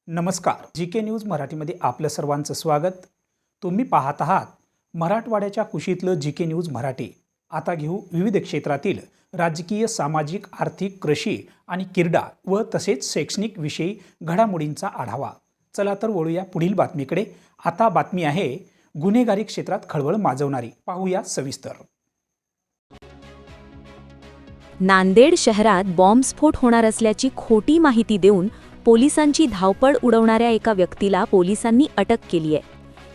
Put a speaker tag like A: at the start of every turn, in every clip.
A: नमस्कार, GK. News मराठीमध्ये आपलं सर्वांचं स्वागत. तुम्ही पाहत आहात मराठवाड्याच्या कुशीतलं जी.के. न्यूज मराठी. आता घेऊ विविध क्षेत्रातील राजकीय, सामाजिक, आर्थिक, कृषी आणि क्रीडा व तसेच शैक्षणिक विषयी घडामोडींचा आढावा. चला तर वळूया पुढील बातमीकडे. आता बातमी आहे गुन्हेगारी क्षेत्रात खळबळ माजवणारी. पाहूया सविस्तर.
B: नांदेड शहरात बॉम्बस्फोट होणार असल्याची खोटी माहिती देऊन पोलिसांची धावपळ उडवणाऱ्या एका व्यक्तीला पोलिसांनी अटक केली आहे.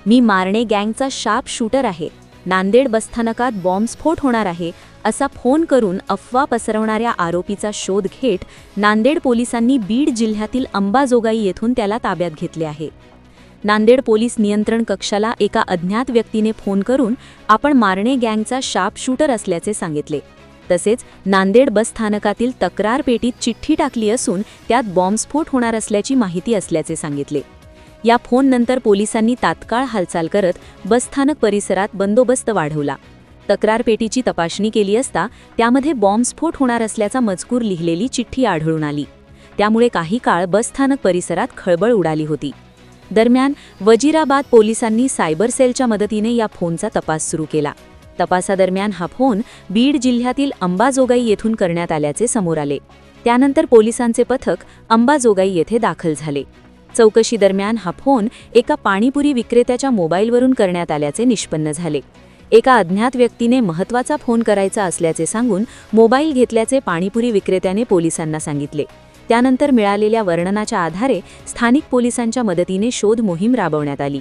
B: मी मारणे गँगचा शार्प शूटर आहे, नांदेड बसस्थानकात बॉम्बस्फोट होणार आहे असा फोन करून अफवा पसरवणाऱ्या आरोपीचा शोध घेत नांदेड पोलिसांनी बीड जिल्ह्यातील अंबाजोगाई येथून त्याला ताब्यात घेतले आहे. नांदेड पोलीस नियंत्रण कक्षाला एका अज्ञात व्यक्तीने फोन करून आपण मारणे गँगचा शार्प शूटर असल्याचे सांगितले. तसेच नांदेड बस स्थानकातील तक्रार पेटीत चिठ्ठी टाकली असून त्यात बॉम्बस्फोट होणार असल्याची माहिती असल्याचे सांगितले. या फोननंतर पोलिसांनी तात्काळ हालचाल करत बसस्थानक परिसरात बंदोबस्त वाढवला. तक्रार पेटीची तपासणी केली असता त्यामध्ये बॉम्बस्फोट होणार असल्याचा मजकूर लिहिलेली चिठ्ठी आढळून आली. त्यामुळे काही काळ बसस्थानक परिसरात खळबळ उडाली होती. दरम्यान वजीराबाद पोलिसांनी सायबर सेलच्या मदतीने या फोनचा तपास सुरू केला. तपासादरम्यान हा फोन बीड जिल्ह्यातील अंबाजोगाई येथून करण्यात आल्याचे समोर आले. त्यानंतर पोलिसांचे पथक अंबाजोगाई येथे दाखल झाले. चौकशी दरम्यान हा फोन एका पाणीपुरी विक्रेत्याच्या मोबाईलवरून करण्यात आल्याचे निष्पन्न झाले. एका अज्ञात व्यक्तीने महत्त्वाचा फोन करायचा असल्याचे सांगून मोबाईल घेतल्याचे पाणीपुरी विक्रेत्याने पोलिसांना सांगितले. त्यानंतर मिळालेल्या वर्णनाच्या आधारे स्थानिक पोलिसांच्या मदतीने शोध मोहीम राबवण्यात आली.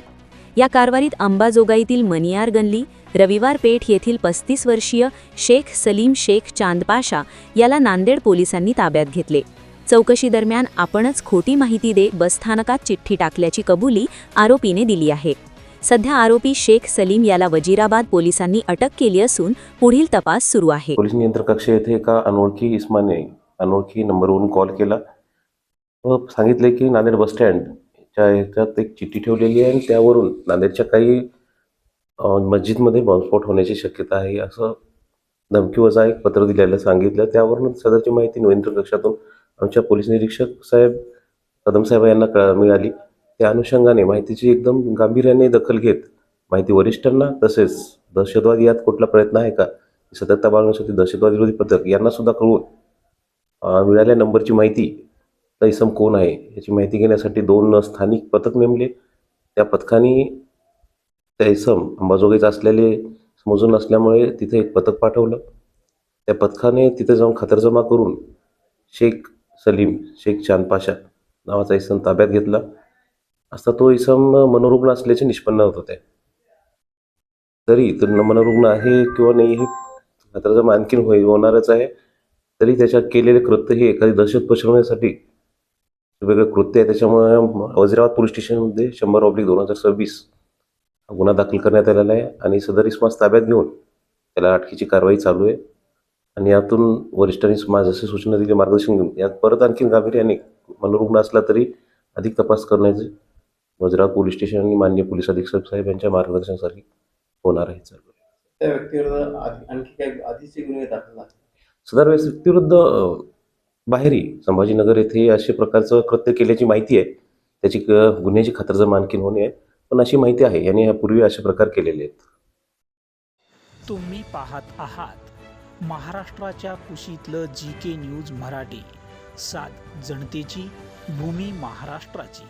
B: या कारवाईत अंबाजोगाईतील मनियार गल्ली, रविवार पेठ येथील 35 वर्षीय शेख सलीम शेख चांदपाशा याला नांदेड पोलिसांनी ताब्यात घेतले. चौकशी दरम्यान आपणच खोटी माहिती दे बसस्थानकात चिठ्ठी टाकल्याची कबुली आरोपीने दिली आहे. सध्या आरोपी शेख सलीम याला वजीराबाद पोलिसांनी अटक केली असून पुढील तपास सुरू आहे.
C: पोलीस नियंत्रण कक्ष येथे एका अनोळखी इस्माने अनोळखी नंबरवरून कॉल केला व सांगितले की नांदेड बस स्टँडच्या याच्यात एक चिठ्ठी ठेवलेली आहे आणि त्यावरून नांदेडच्या काही मस्जिदमध्ये बॉम्बस्फोट होण्याची शक्यता आहे असं धमकीवजा एक पत्र दिलेलं सांगितलं. त्यावरून सदरची माहिती नियंत्रण कक्षातून आमच्या पोलीस निरीक्षक साहेब कदम साहेब यांना मिळाली. त्या अनुषंगाने माहितीची एकदम गांभीर्याने दखल घेत माहिती वरिष्ठांना तसेच दहशतवादी यात कुठला प्रयत्न आहे का सतर्कता बाळगण्यासाठी दहशतवादी विरोधी पथक यांना सुद्धा कळवून मिळालेल्या नंबरची माहिती इसम कोण आहे याची माहिती घेण्यासाठी 2 स्थानिक पथक नेमले. त्या पथकाने त्या इसम अंबाजोगाईचा असलेले समजून असल्यामुळे तिथे एक पथक पाठवलं. त्या पथकाने तिथे जाऊन खातरजमा करून शेख सलीम शेख चांदपाशा नावाचा इसम ताब्यात घेतला असता तो इसम मनोरुग्ण असल्याचे निष्पन्न होत होते. तरी तो मनोरुग्ण आहे किंवा नाही हे खातरजमा आणखीन होणारच आहे. तरी त्याच्या केलेले कृत्य हे एखादी दहशत पसरवण्यासाठी वेगळं कृत्य आहे. त्याच्यामुळे वजीराबाद पोलीस स्टेशनमध्ये 100/2026 गुन्हा दाखल करण्यात आलेला आहे आणि सदर इसमास ताब्यात घेऊन त्याला अटकेची कारवाई चालू आहे. आणि यातून वरिष्ठांनी जसे सूचना दिली मार्गदर्शन घेऊन यात परत आणखी गांभीर्याने मनोरुग्ण असला तरी अधिक तपास करण्याचे वजीराबाद पोलीस स्टेशन आणि माननीय पोलीस अधीक्षक साहेब यांच्या मार्गदर्शनासाठी होणार आहे. चालू आहे.
D: त्या व्यक्तीविरुद्ध आणखी काही आधीचे गुन्हे दाखल झाले?
C: सदर व्यक्तीविरुद्ध बाहेरी संभाजीनगर येथे अशा प्रकारचं कृत्य केल्याची माहिती आहे. त्याची गुन्ह्याची खातरजमा आणखीन होणे आहे पण अशी माहिती आहे याने यापूर्वी अशा प्रकार केलेले आहेत.
A: तुम्ही पाहत आहात महाराष्ट्राच्या कुशीतलं जी.के. न्यूज मराठी. सात जनतेची, भूमी महाराष्ट्राची.